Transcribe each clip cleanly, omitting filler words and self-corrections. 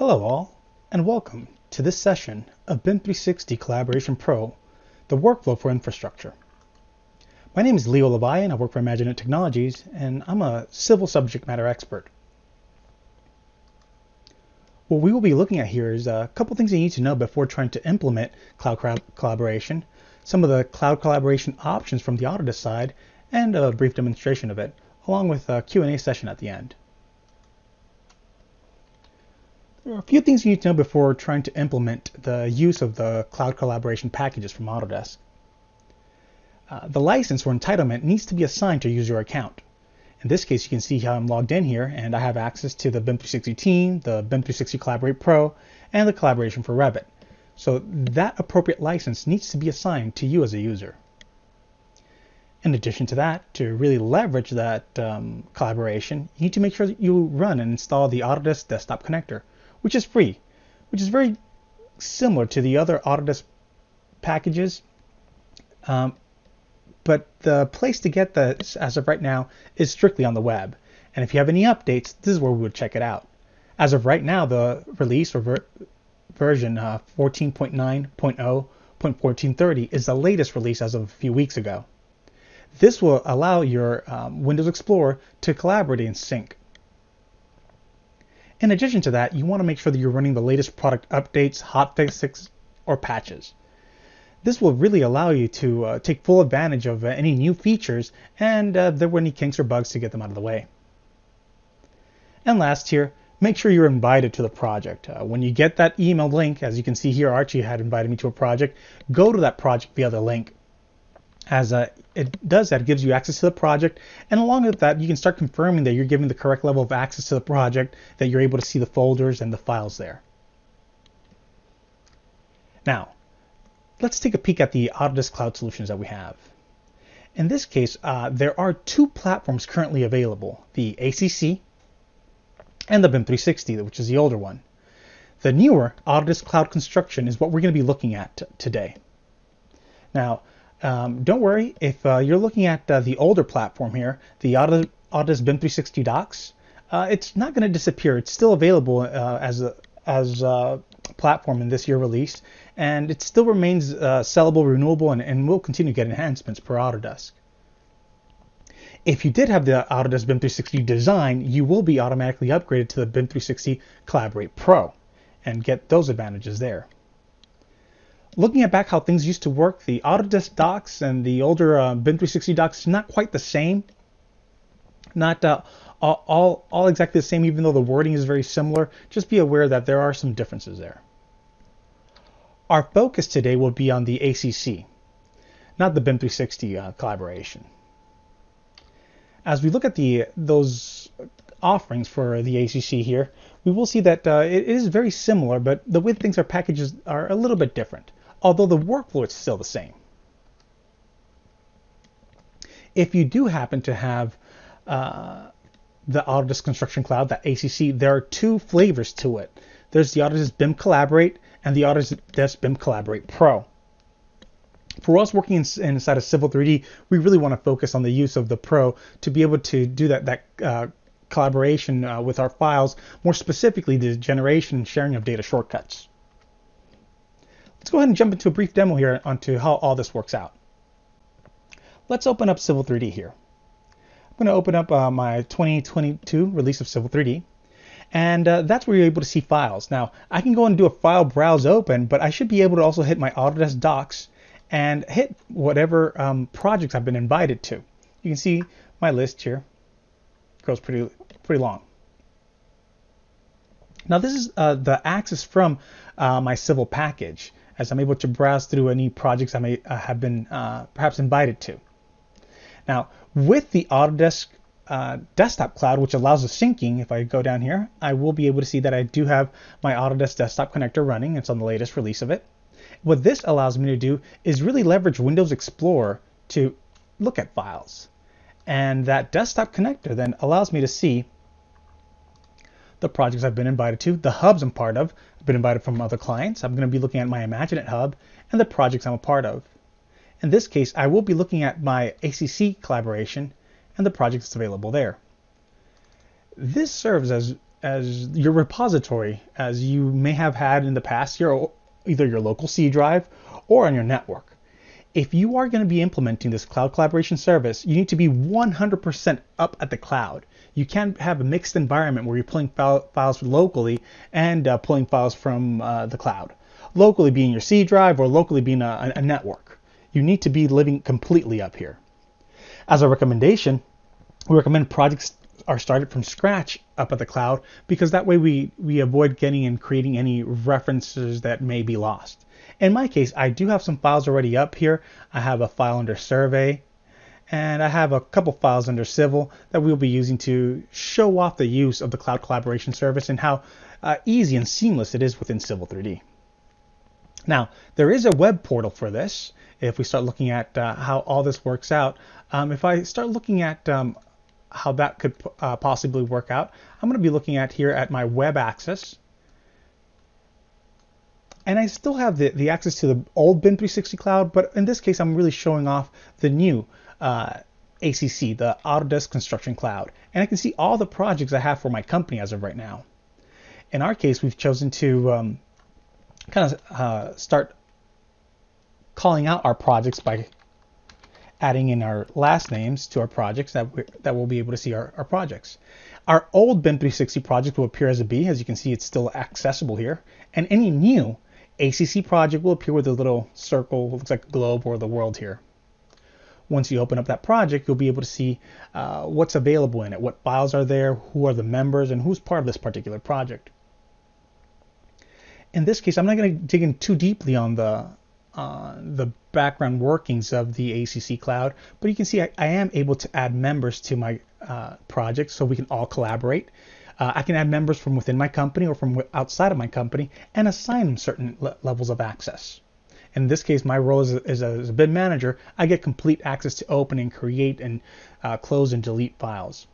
Hello all, and welcome to this session of BIM360 Collaboration Pro, the workflow for infrastructure. My name is Leo Levi, and I work for Imaginet Technologies, and I'm a civil subject matter expert. What we will be looking at here is a couple things you need to know before trying to implement cloud collaboration, some of the cloud collaboration options from the Autodesk side, and a brief demonstration of it, along with a Q&A session at the end. There are a few things you need to know before trying to implement the use of the cloud collaboration packages from Autodesk. The license or entitlement needs to be assigned to a user account. In this case, you can see how I'm logged in here, and I have access to the BIM360 team, the BIM360 Collaborate Pro, and the collaboration for Revit. So that appropriate license needs to be assigned to you as a user. In addition to that, to really leverage that collaboration, you need to make sure that you run and install the Autodesk Desktop Connector, which is free, which is very similar to the other Autodesk packages. But the place to get this as of right now is strictly on the web. And if you have any updates, this is where we would check it out. As of right now, the release or version 14.9.0.1430 is the latest release as of a few weeks ago. This will allow your Windows Explorer to collaborate in sync. In addition to that, you want to make sure that you're running the latest product updates, hotfixes, or patches. This will really allow you to take full advantage of any new features, and if there were any kinks or bugs, to get them out of the way. And last here, make sure you're invited to the project. When you get that email link, as you can see here, Archie had invited me to a project, go to that project via the link. As it does that, it gives you access to the project, and along with that, you can start confirming that you're giving the correct level of access to the project, that you're able to see the folders and the files there. Now, let's take a peek at the Autodesk Cloud solutions that we have. In this case, there are two platforms currently available, the ACC and the BIM360, which is the older one. The newer Autodesk Cloud Construction is what we're going to be looking at today. Now, don't worry, if you're looking at the older platform here, the Autodesk BIM360 Docs, it's not going to disappear. It's still available as a platform in this year release, and it still remains sellable, renewable, and will continue to get enhancements per Autodesk. If you did have the Autodesk BIM360 design, you will be automatically upgraded to the BIM360 Collaborate Pro and get those advantages there. Looking at back how things used to work, the Autodesk docs and the older BIM360 docs is not quite the same. Not all exactly the same, even though the wording is very similar. Just be aware that there are some differences there. Our focus today will be on the ACC, not the BIM360 collaboration. As we look at those offerings for the ACC here, we will see that it is very similar, but the way things are packaged are a little bit different, although the workflow is still the same. If you do happen to have the Autodesk Construction Cloud, that ACC, there are two flavors to it. There's the Autodesk BIM Collaborate and the Autodesk BIM Collaborate Pro. For us working inside of Civil 3D, we really want to focus on the use of the Pro to be able to do that collaboration with our files, more specifically the generation and sharing of data shortcuts. Let's go ahead and jump into a brief demo here onto how all this works out. Let's open up Civil 3D here. I'm going to open up my 2022 release of Civil 3D, and that's where you're able to see files. Now, I can go and do a file browse open, but I should be able to also hit my Autodesk docs and hit whatever projects I've been invited to. You can see my list here. It goes pretty long. Now this is the access from my civil package, as I'm able to browse through any projects I may have been perhaps invited to. Now with the Autodesk Desktop Cloud, which allows the syncing, if I go down here, I will be able to see that I do have my Autodesk Desktop Connector running. It's on the latest release of it. What this allows me to do is really leverage Windows Explorer to look at files. And that desktop connector then allows me to see the projects I've been invited to, the hubs I'm part of. I've been invited from other clients. I'm going to be looking at my Imaginet hub and the projects I'm a part of. In this case, I will be looking at my ACC collaboration and the projects available there. This serves as as your repository, as you may have had in the past, either your local C drive or on your network. If you are going to be implementing this cloud collaboration service, you need to be 100% up at the cloud. You can't have a mixed environment where you're pulling files locally and pulling files from the cloud. Locally being your C drive or locally being a network. You need to be living completely up here. As a recommendation, we recommend projects are started from scratch up at the cloud, because that way we avoid getting and creating any references that may be lost. In my case, I do have some files already up here. I have a file under survey, and I have a couple files under civil that we'll be using to show off the use of the cloud collaboration service and how easy and seamless it is within Civil 3D. Now, there is a web portal for this. If we start looking at how all this works out, if I start looking at how that could possibly work out, I'm going to be looking at here at my web access. And I still have the access to the old BIM360 Cloud, but in this case, I'm really showing off the new ACC, the Autodesk Construction Cloud. And I can see all the projects I have for my company as of right now. In our case, we've chosen to start calling out our projects by adding in our last names to our projects that we'll be able to see our projects. Our old BIM360 project will appear as a B. As you can see, it's still accessible here. And any new ACC project will appear with a little circle, looks like a globe or the world here. Once you open up that project, you'll be able to see what's available in it, what files are there, who are the members, and who's part of this particular project. In this case, I'm not going to dig in too deeply on the background workings of the ACC Cloud, but you can see I am able to add members to my project so we can all collaborate. I can add members from within my company or from outside of my company and assign them certain levels of access. In this case, my role as a BIM manager, I get complete access to open and create and close and delete files.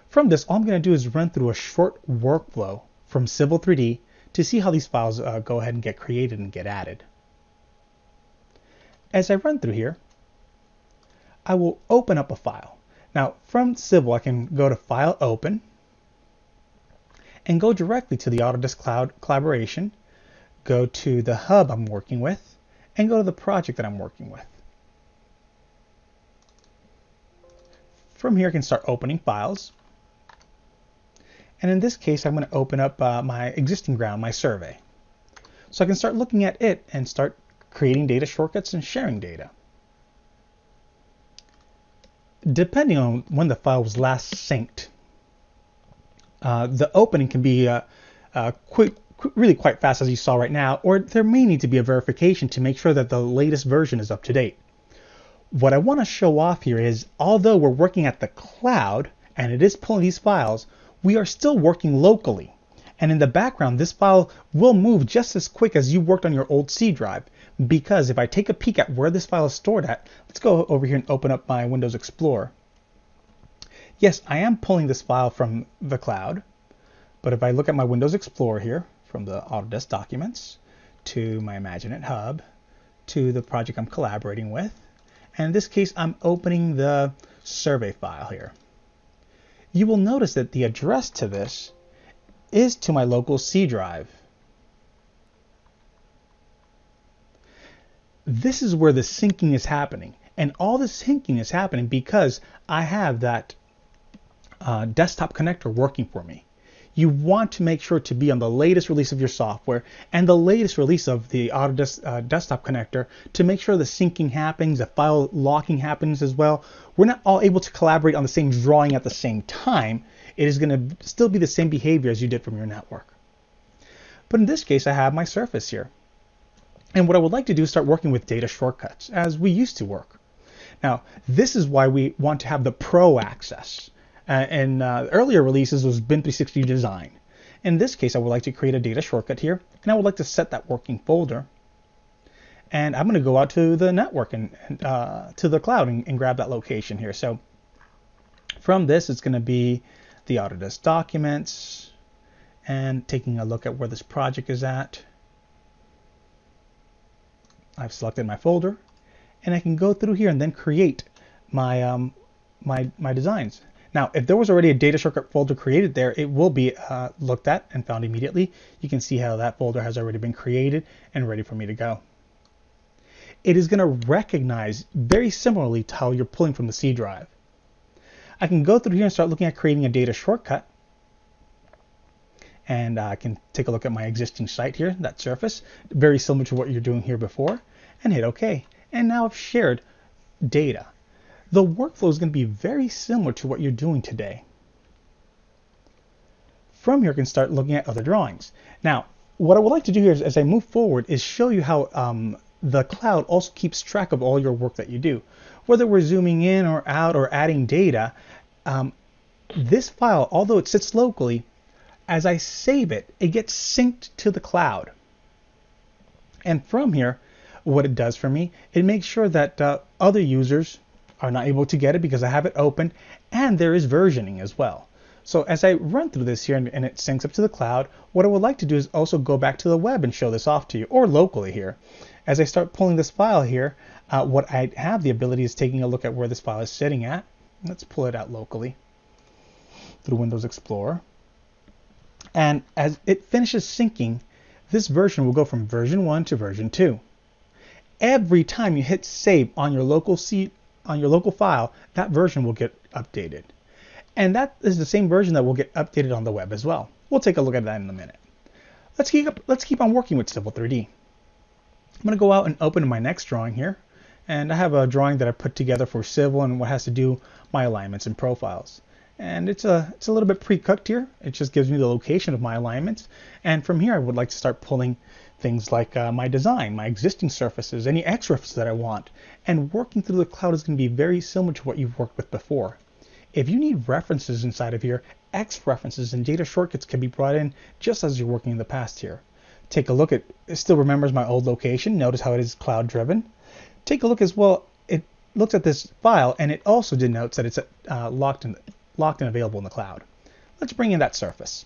From this, all I'm going to do is run through a short workflow from Civil 3D to see how these files go ahead and get created and get added. As I run through here, I will open up a file. Now, from Civil, I can go to File, Open, and go directly to the Autodesk Cloud Collaboration, go to the hub I'm working with, and go to the project that I'm working with. From here, I can start opening files. And in this case, I'm going to open up my existing ground, my survey. So I can start looking at it and start creating data shortcuts and sharing data. Depending on when the file was last synced, the opening can be really quite fast, as you saw right now, or there may need to be a verification to make sure that the latest version is up to date. What I want to show off here is, although we're working at the cloud and it is pulling these files, we are still working locally. And in the background, this file will move just as quick as you worked on your old C drive. Because if I take a peek at where this file is stored at, let's go over here and open up my Windows Explorer. Yes, I am pulling this file from the cloud, but if I look at my Windows Explorer here, from the Autodesk documents, to my Imagineit hub, to the project I'm collaborating with, and in this case, I'm opening the survey file here. You will notice that the address to this is to my local C drive. This is where the syncing is happening, and all the syncing is happening because I have that desktop connector working for me. You want to make sure to be on the latest release of your software and the latest release of the Autodesk desktop connector to make sure the syncing happens, the file locking happens as well. We're not all able to collaborate on the same drawing at the same time. It is going to still be the same behavior as you did from your network. But in this case, I have my surface here. And what I would like to do is start working with data shortcuts as we used to work. Now, this is why we want to have the Pro access. In earlier releases was BIM360 Design. In this case, I would like to create a data shortcut here, and I would like to set that working folder. And I'm going to go out to the network and to the cloud and grab that location here. So from this, it's going to be the Autodesk documents and taking a look at where this project is at. I've selected my folder, and I can go through here and then create my my designs. Now, if there was already a data shortcut folder created there, it will be looked at and found immediately. You can see how that folder has already been created and ready for me to go. It is going to recognize very similarly to how you're pulling from the C drive. I can go through here and start looking at creating a data shortcut. And I can take a look at my existing site here, that surface, very similar to what you're doing here before, and hit OK. And now I've shared data. The workflow is going to be very similar to what you're doing today. From here, I can start looking at other drawings. Now, what I would like to do here is, as I move forward, is show you how the cloud also keeps track of all your work that you do. Whether we're zooming in or out or adding data, this file, although it sits locally, as I save it, it gets synced to the cloud. And from here, what it does for me, it makes sure that other users are not able to get it because I have it open, and there is versioning as well. So as I run through this here and it syncs up to the cloud, what I would like to do is also go back to the web and show this off to you, or locally here. As I start pulling this file here, what I have the ability is taking a look at where this file is sitting at. Let's pull it out locally through Windows Explorer. And as it finishes syncing, this version will go from version 1 to version 2. Every time you hit save on your local file, that version will get updated. And that is the same version that will get updated on the web as well. We'll take a look at that in a minute. Let's keep on working with Civil 3D. I'm going to go out and open my next drawing here. And I have a drawing that I put together for Civil and what has to do my alignments and profiles. And it's a little bit pre-cooked here. It just gives me the location of my alignments. And from here, I would like to start pulling things like my design, my existing surfaces, any Xrefs that I want. And working through the cloud is going to be very similar to what you've worked with before. If you need references inside of here, X references and data shortcuts can be brought in just as you're working in the past here. Take a look at, it still remembers my old location. Notice how it is cloud driven. Take a look as well. It looks at this file and it also denotes that it's locked and available in the cloud. Let's bring in that surface.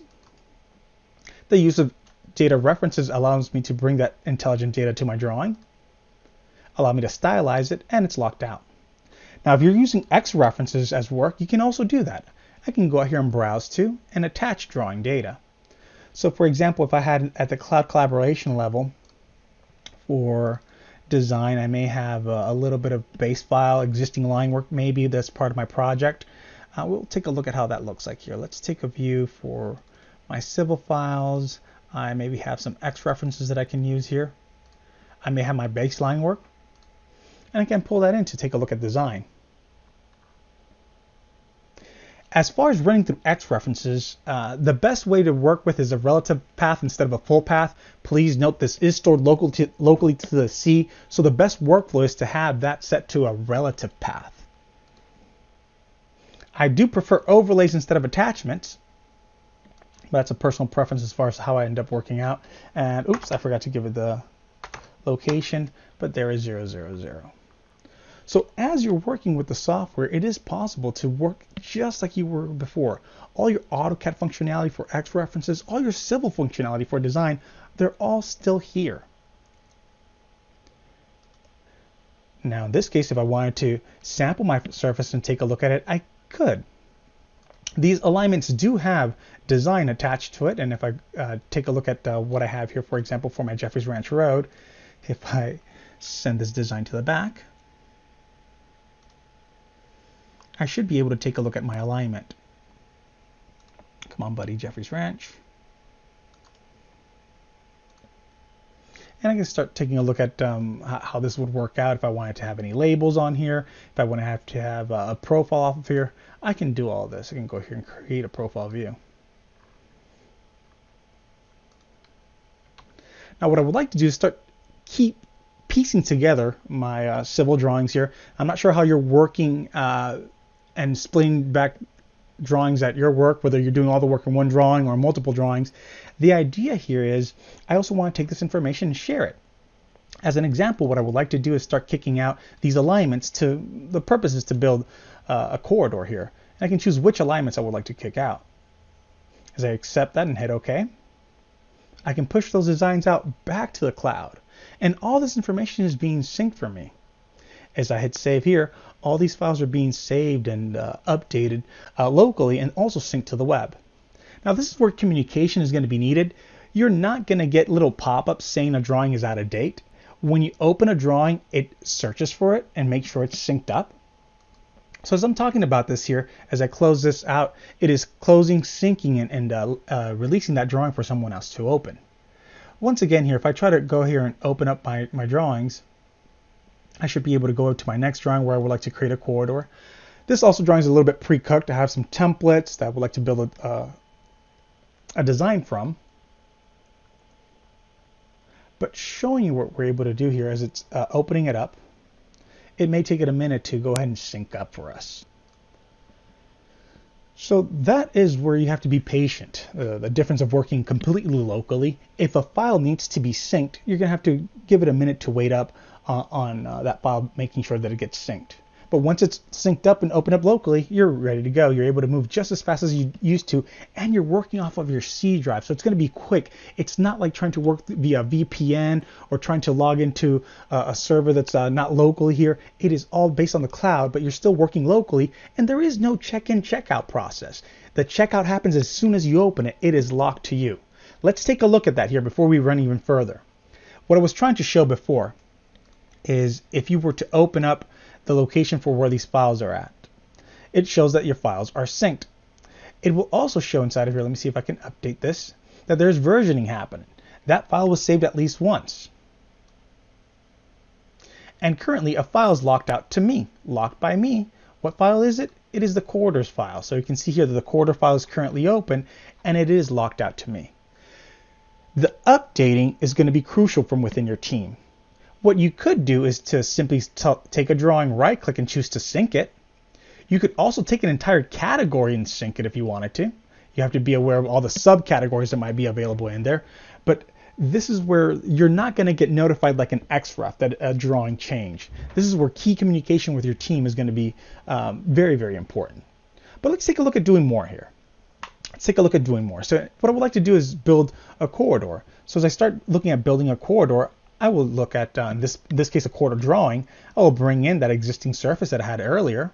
The use of data references allows me to bring that intelligent data to my drawing, allow me to stylize it, and it's locked out. Now, if you're using X references as work, you can also do that. I can go out here and browse to and attach drawing data. So for example, if I had at the cloud collaboration level for design, I may have a little bit of base file, existing line work, maybe that's part of my project. We'll take a look at how that looks like here. Let's take a view for my civil files. I maybe have some X references that I can use here. I may have my baseline work, and I can pull that in to take a look at design. As far as running through X references, the best way to work with is a relative path instead of a full path. Please note this is stored locally to the C, so the best workflow is to have that set to a relative path. I do prefer overlays instead of attachments. That's a personal preference as far as how I end up working out. And oops, I forgot to give it the location, but there is 000. So as you're working with the software, it is possible to work just like you were before. All your AutoCAD functionality for X references, all your civil functionality for design, they're all still here. Now in this case, if I wanted to sample my surface and take a look at it, I could. These alignments do have design attached to it, and if I take a look at what I have here, for example, for my Jeffries Ranch Road, if I send this design to the back, I should be able to take a look at my alignment. Come on, buddy, Jeffries Ranch. And I can start taking a look at how this would work out if I wanted to have any labels on here, if I want to have a profile off of here. I can do all this. I can go here and create a profile view. Now what I would like to do is keep piecing together my civil drawings here. I'm not sure how you're working and splitting back drawings at your work, whether you're doing all the work in one drawing or multiple drawings. The idea here is I also want to take this information and share it. As an example, what I would like to do is start kicking out these alignments. The purpose is to build a corridor here. And I can choose which alignments I would like to kick out. As I accept that and hit OK, I can push those designs out back to the cloud. And all this information is being synced for me. as I hit save here, all these files are being saved and updated locally and also synced to the web. Now this is where communication is going to be needed. You're not going to get little pop-ups saying a drawing is out of date. When you open a drawing, it searches for it and makes sure it's synced up. So as I'm talking about this here, as I close this out, it is closing, syncing, and releasing that drawing for someone else to open. Once again here, if I try to go here and open up my drawings, I should be able to go to my next drawing where I would like to create a corridor. This also drawing is a little bit pre-cooked. I have some templates that I would like to build a design from. But showing you what we're able to do here as it's opening it up, it may take it a minute to go ahead and sync up for us. So that is where you have to be patient. The difference of working completely locally. If a file needs to be synced, you're going to have to give it a minute to wait up on that file, making sure that it gets synced. But once it's synced up and opened up locally, you're ready to go. You're able to move just as fast as you used to, and you're working off of your C drive. So it's going to be quick. It's not like trying to work via VPN or trying to log into a server that's not locally here. It is all based on the cloud, but you're still working locally, and there is no check-in, check-out process. The checkout happens as soon as you open it. It is locked to you. Let's take a look at that here before we run even further. What I was trying to show before is if you were to open up the location for where these files are at, it shows that your files are synced. It will also show inside of here, let me see if I can update this, that there's versioning happening. That file was saved at least once. And currently a file is locked out to me, locked by me. What file is it? It is the corridors file. So you can see here that the corridor file is currently open and it is locked out to me. The updating is going to be crucial from within your team. What you could do is to simply take a drawing, right click and choose to sync it. You could also take an entire category and sync it if you wanted to. You have to be aware of all the subcategories that might be available in there. But this is where you're not going to get notified like an Xref that a drawing changed. This is where key communication with your team is going to be very, very important. But let's take a look at doing more here. Let's take a look at doing more. So what I would like to do is build a corridor. So as I start looking at building a corridor, I will look at, in this case, a corridor drawing. I will bring in that existing surface that I had earlier.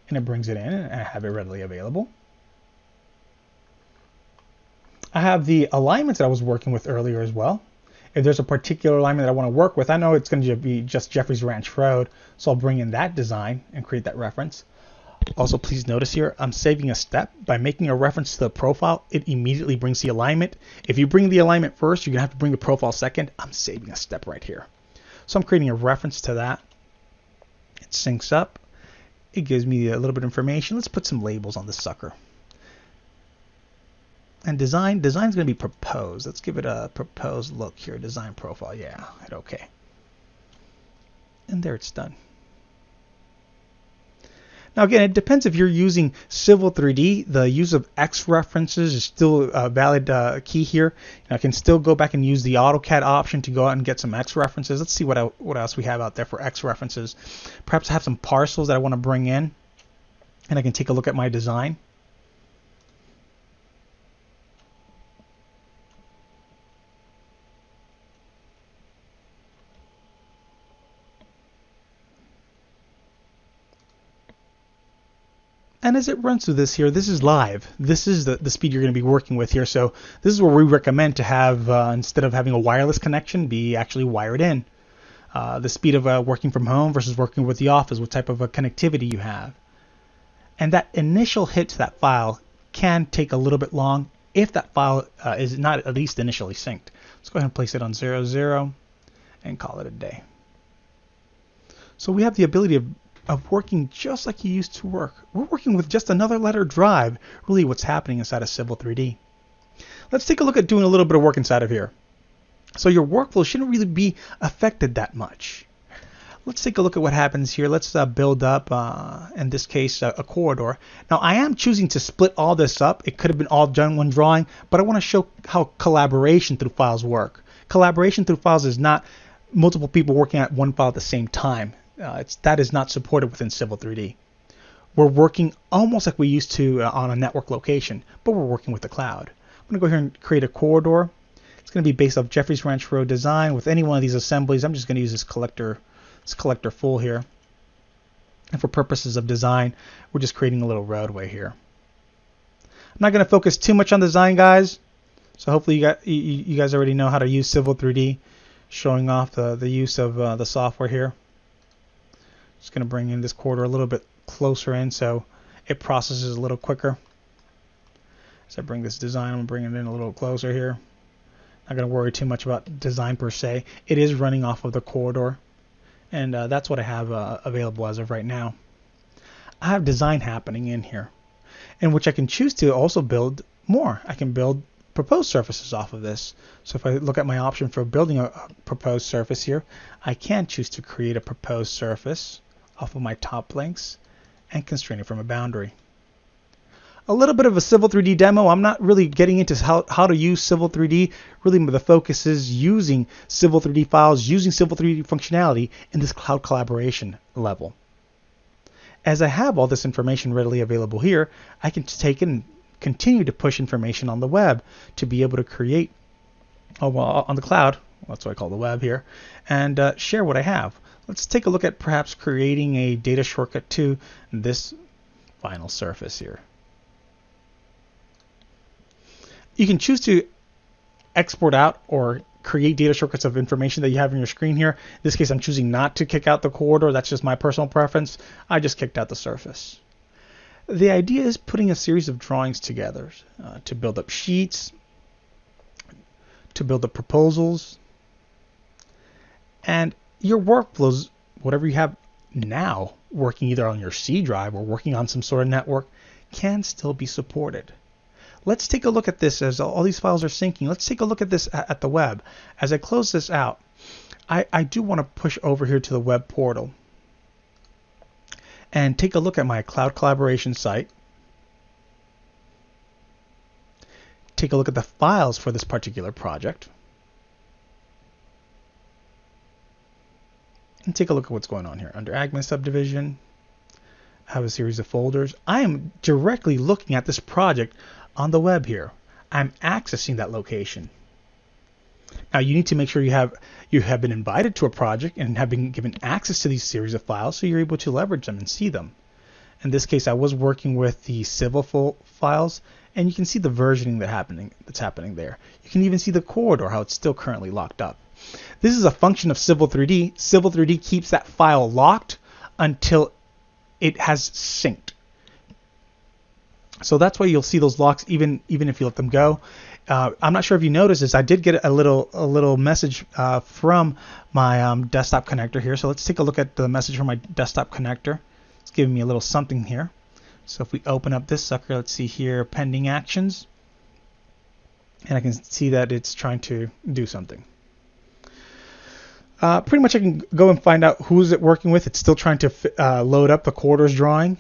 And it brings it in, and I have it readily available. I have the alignments that I was working with earlier as well. If there's a particular alignment that I want to work with, I know it's going to be just Jeffrey's Ranch Road, so I'll bring in that design and create that reference. Also, please notice here, I'm saving a step. By making a reference to the profile, it immediately brings the alignment. If you bring the alignment first, you're going to have to bring the profile second. I'm saving a step right here. So I'm creating a reference to that. It syncs up. It gives me a little bit of information. Let's put some labels on this sucker. And design's going to be proposed. Let's give it a proposed look here. Design profile. Yeah, hit OK. And there it's done. Now again, it depends if you're using Civil 3D. The use of X references is still a valid key here. I can still go back and use the AutoCAD option to go out and get some X references. Let's see what else we have out there for X references. Perhaps I have some parcels that I want to bring in, and I can take a look at my design. And as it runs through this here, this is live. This is the speed you're going to be working with here. So this is where we recommend to have, instead of having a wireless connection, be actually wired in. The speed of working from home versus working with the office, what type of connectivity you have. And that initial hit to that file can take a little bit long if that file is not at least initially synced. Let's go ahead and place it on 0, 0 and call it a day. So we have the ability of working just like you used to work. We're working with just another letter drive, really what's happening inside of Civil 3D. Let's take a look at doing a little bit of work inside of here. So your workflow shouldn't really be affected that much. Let's take a look at what happens here. Let's build up, in this case, a corridor. Now I am choosing to split all this up. It could have been all done in one drawing, but I want to show how collaboration through files work. Collaboration through files is not multiple people working at one file at the same time. That is not supported within Civil 3D. We're working almost like we used to on a network location, but we're working with the cloud. I'm going to go here and create a corridor. It's going to be based off Jeffrey's Ranch Road design. With any one of these assemblies, I'm just going to use this collector Let's collector full here. And for purposes of design, we're just creating a little roadway here. I'm not going to focus too much on design, guys. So hopefully you guys already know how to use Civil 3D, showing off the use of the software here. Just going to bring in this corridor a little bit closer in so it processes a little quicker. As I bring this design, I'm going to bring it in a little closer here. Not going to worry too much about design per se. It is running off of the corridor, and that's what I have available as of right now. I have design happening in here, in which I can choose to also build more. I can build proposed surfaces off of this. So if I look at my option for building a proposed surface here, I can choose to create a proposed surface off of my top links and constrain it from a boundary. A little bit of a Civil 3D demo. I'm not really getting into how to use Civil 3D. Really, the focus is using Civil 3D files, using Civil 3D functionality in this cloud collaboration level. As I have all this information readily available here, I can take it and continue to push information on the web to be able to create, on the cloud, that's what I call the web here, and share what I have. Let's take a look at perhaps creating a data shortcut to this final surface here. You can choose to export out or create data shortcuts of information that you have on your screen here. In this case, I'm choosing not to kick out the corridor. That's just my personal preference. I just kicked out the surface. The idea is putting a series of drawings together to build up sheets, to build up proposals, and your workflows, whatever you have now, working either on your C drive or working on some sort of network, can still be supported. Let's take a look at this as all these files are syncing. Let's take a look at this at the web. As I close this out, I do want to push over here to the web portal and take a look at my cloud collaboration site. Take a look at the files for this particular project. And take a look at what's going on here. Under admin subdivision, I have a series of folders. I am directly looking at this project on the web here. I'm accessing that location. Now you need to make sure you have been invited to a project and have been given access to these series of files so you're able to leverage them and see them. In this case, I was working with the civil files, and you can see the versioning that's happening there. You can even see the corridor, how it's still currently locked up. This is a function of Civil 3D. Civil 3D keeps that file locked until it has synced. So that's why you'll see those locks even if you let them go. I'm not sure if you noticed this. I did get a little message from my desktop connector here. So let's take a look at the message from my desktop connector. It's giving me a little something here. So if we open up this sucker, let's see here, pending actions. And I can see that it's trying to do something. Pretty much I can go and find out who's it working with. It's still trying to load up the corridors drawing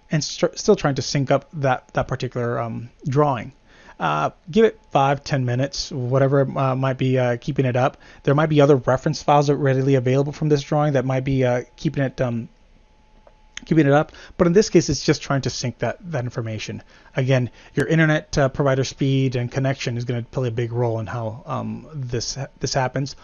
and still trying to sync up that particular drawing. Give it 5-10 minutes, whatever might be keeping it up. There might be other reference files that are readily available from this drawing that might be keeping it up. But in this case, it's just trying to sync that information. Again, your internet provider speed and connection is going to play a big role in how this happens.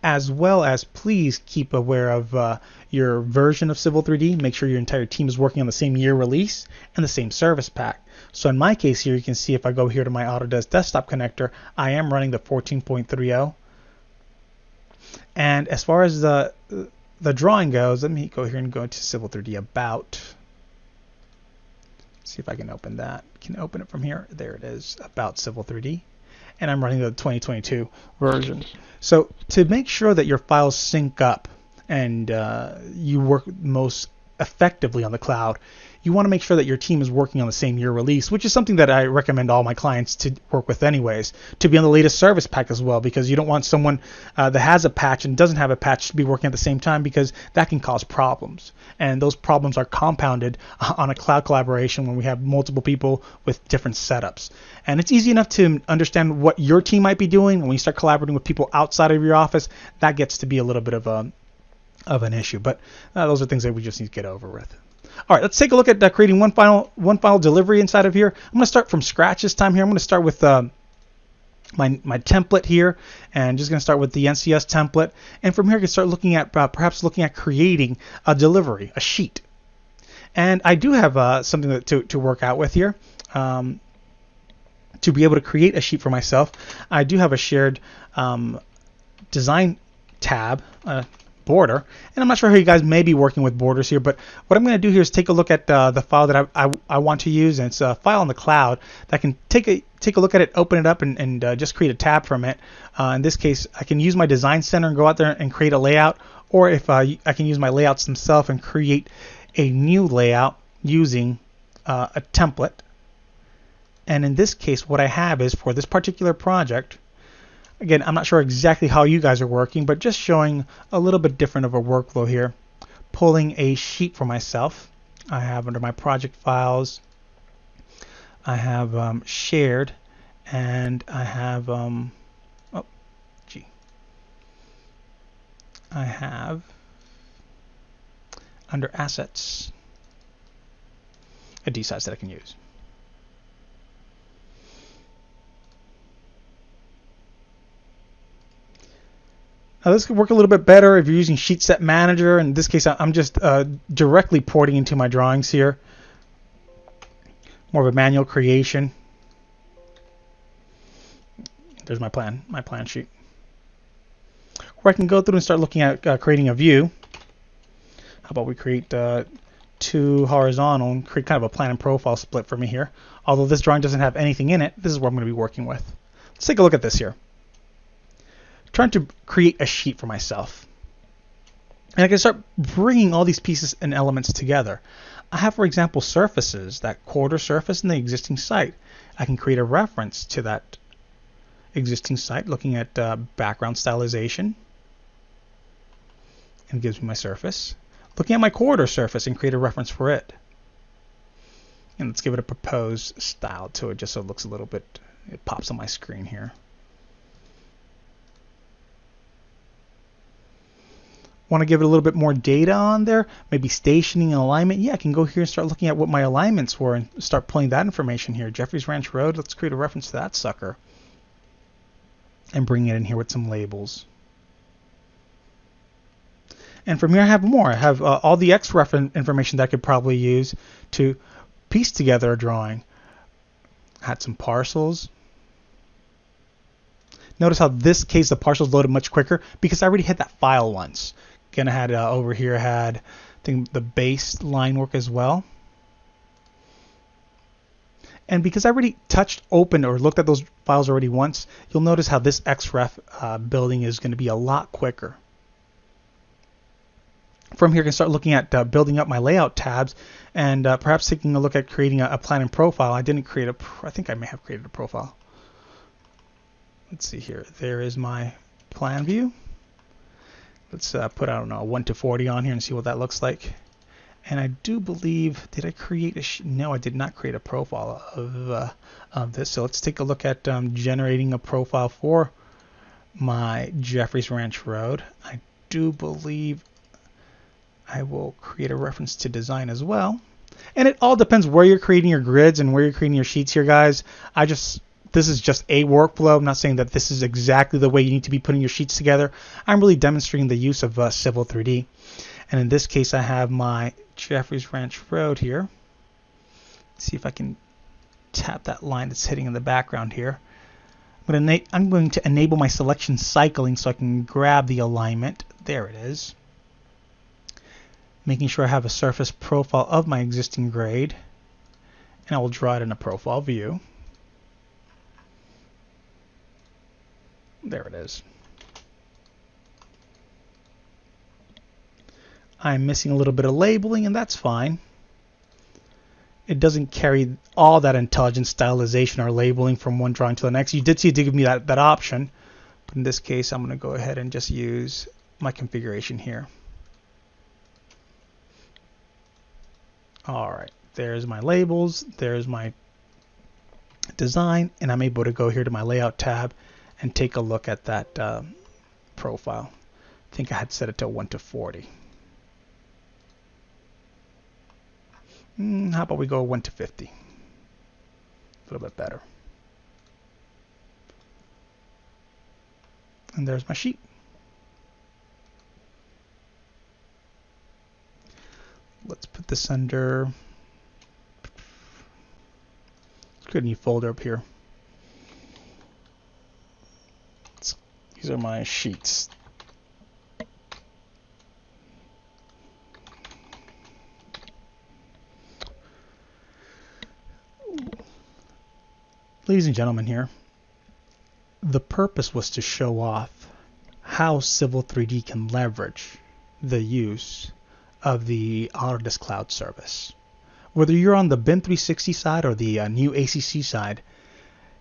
As well as please keep aware of your version of Civil 3D. Make sure your entire team is working on the same year release and the same service pack. So in my case here, you can see if I go here to my Autodesk desktop connector, I am running the 14.30. And as far as the drawing goes, let me go here and go into Civil 3D About. See if I can open that. Can open it from here. There it is, About Civil 3D. And I'm running the 2022 version. So to make sure that your files sync up and you work most effectively on the cloud, you want to make sure that your team is working on the same year release, which is something that I recommend all my clients to work with anyways, to be on the latest service pack as well, because you don't want someone that has a patch and doesn't have a patch to be working at the same time, because that can cause problems. And those problems are compounded on a cloud collaboration when we have multiple people with different setups. And it's easy enough to understand what your team might be doing. When you start collaborating with people outside of your office, that gets to be a little bit of an issue. But those are things that we just need to get over with. All right, let's take a look at creating one file delivery inside of here. I'm going to start from scratch this time here. I'm going to start with my template here, and just going to start with the NCS template. And from here, I can start looking at perhaps looking at creating a delivery, a sheet. And I do have something to work out with here. To be able to create a sheet for myself, I do have a shared design tab, border, and I'm not sure how you guys may be working with borders here, but what I'm going to do here is take a look at the file that I want to use, and it's a file in the cloud that I can take a look at it, open it up, and just create a tab from it. In this case, I can use my design center and go out there and create a layout, or if I can use my layouts themselves and create a new layout using a template. And in this case, what I have is, for this particular project, again, I'm not sure exactly how you guys are working, but just showing a little bit different of a workflow here. Pulling a sheet for myself. I have under my project files, I have shared, and I have, I have under assets a D size that I can use. Now this could work a little bit better if you're using Sheet Set Manager. In this case, I'm just directly porting into my drawings here. More of a manual creation. There's my plan sheet. Or I can go through and start looking at creating a view. How about we create two horizontal and create kind of a plan and profile split for me here. Although this drawing doesn't have anything in it, this is what I'm going to be working with. Let's take a look at this here. Trying to create a sheet for myself. And I can start bringing all these pieces and elements together. I have, for example, surfaces, that quarter surface in the existing site. I can create a reference to that existing site looking at background stylization. And it gives me my surface. Looking at my quarter surface and create a reference for it. And let's give it a proposed style to it just so it looks a little bit, it pops on my screen here. Want to give it a little bit more data on there, maybe stationing and alignment. Yeah, I can go here and start looking at what my alignments were and start pulling that information here. Jeffries Ranch Road, let's create a reference to that sucker and bring it in here with some labels. And from here I have more. I have all the Xref information that I could probably use to piece together a drawing. I had some parcels. Notice how this case the parcels loaded much quicker because I already had that file once. Again, I had over here, I had, I think, the baseline work as well. And because I already touched, opened, or looked at those files already once, you'll notice how this Xref building is going to be a lot quicker. From here, I can start looking at building up my layout tabs and perhaps taking a look at creating a plan and profile. I didn't create I think I may have created a profile. Let's see here. There is my plan view. Let's put, I don't know, 1 to 40 on here and see what that looks like. And I do believe, did I create a, no, I did not create a profile of this. So let's take a look at generating a profile for my Jeffries Ranch Road. I do believe I will create a reference to design as well. And it all depends where you're creating your grids and where you're creating your sheets here, guys. This is just a workflow. I'm not saying that this is exactly the way you need to be putting your sheets together. I'm really demonstrating the use of Civil 3D. And in this case, I have my Jeffries Ranch Road here. Let's see if I can tap that line that's hitting in the background here. I'm going to enable my selection cycling so I can grab the alignment. There it is. Making sure I have a surface profile of my existing grade. And I will draw it in a profile view. There it is. I'm missing a little bit of labeling, and that's fine. It doesn't carry all that intelligent stylization or labeling from one drawing to the next. You did see it did give me that option, but in this case, I'm going to go ahead and just use my configuration here. All right, there's my labels, there's my design, and I'm able to go here to my layout tab and take a look at that profile. I think I had set it to 1 to 40. How about we go 1 to 50? A little bit better. And there's my sheet. Let's put this under, let's create a new folder up here. These are my sheets. Ladies and gentlemen, here, the purpose was to show off how Civil 3D can leverage the use of the Autodesk Cloud service. Whether you're on the BIM360 side or the new ACC side,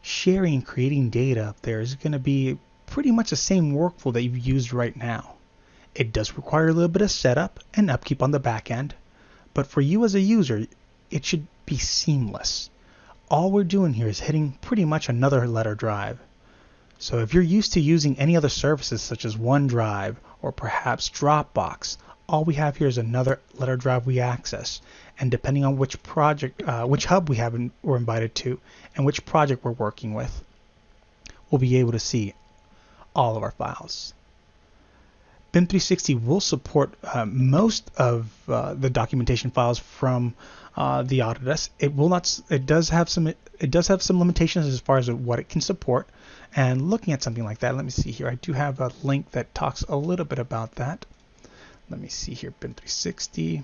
sharing and creating data up there is going to be pretty much the same workflow that you've used right now. It does require a little bit of setup and upkeep on the back end, but for you as a user, it should be seamless. All we're doing here is hitting pretty much another letter drive. So if you're used to using any other services such as OneDrive or perhaps Dropbox, all we have here is another letter drive we access. And depending on which project, which hub we're invited to, and which project we're working with, we'll be able to see all of our files. BIM360 will support most of the documentation files from the Autodesk. It will not. It does have some limitations as far as what it can support. And looking at something like that, let me see here. I do have a link that talks a little bit about that. Let me see here, BIM360.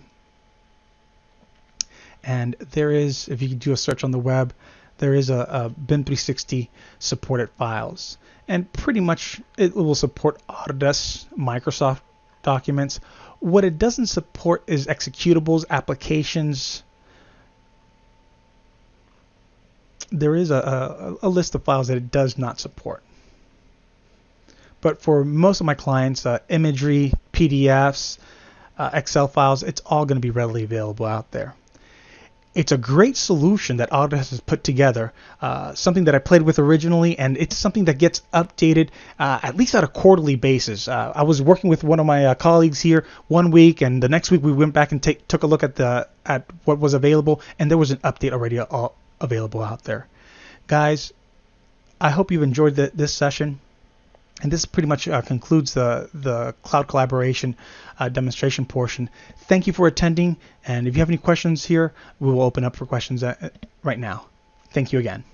And there is, if you do a search on the web, there is a BIM360 supported files. And pretty much it will support Autodesk, Microsoft documents. What it doesn't support is executables, applications. There is a list of files that it does not support. But for most of my clients, imagery, PDFs, Excel files, it's all going to be readily available out there. It's a great solution that Autodesk has put together, something that I played with originally, and it's something that gets updated at least on a quarterly basis. I was working with one of my colleagues here one week, and the next week we went back and took a look at what was available, and there was an update already available out there. Guys, I hope you've enjoyed this session. And this pretty much concludes the cloud collaboration demonstration portion. Thank you for attending. And if you have any questions here, we will open up for questions right now. Thank you again.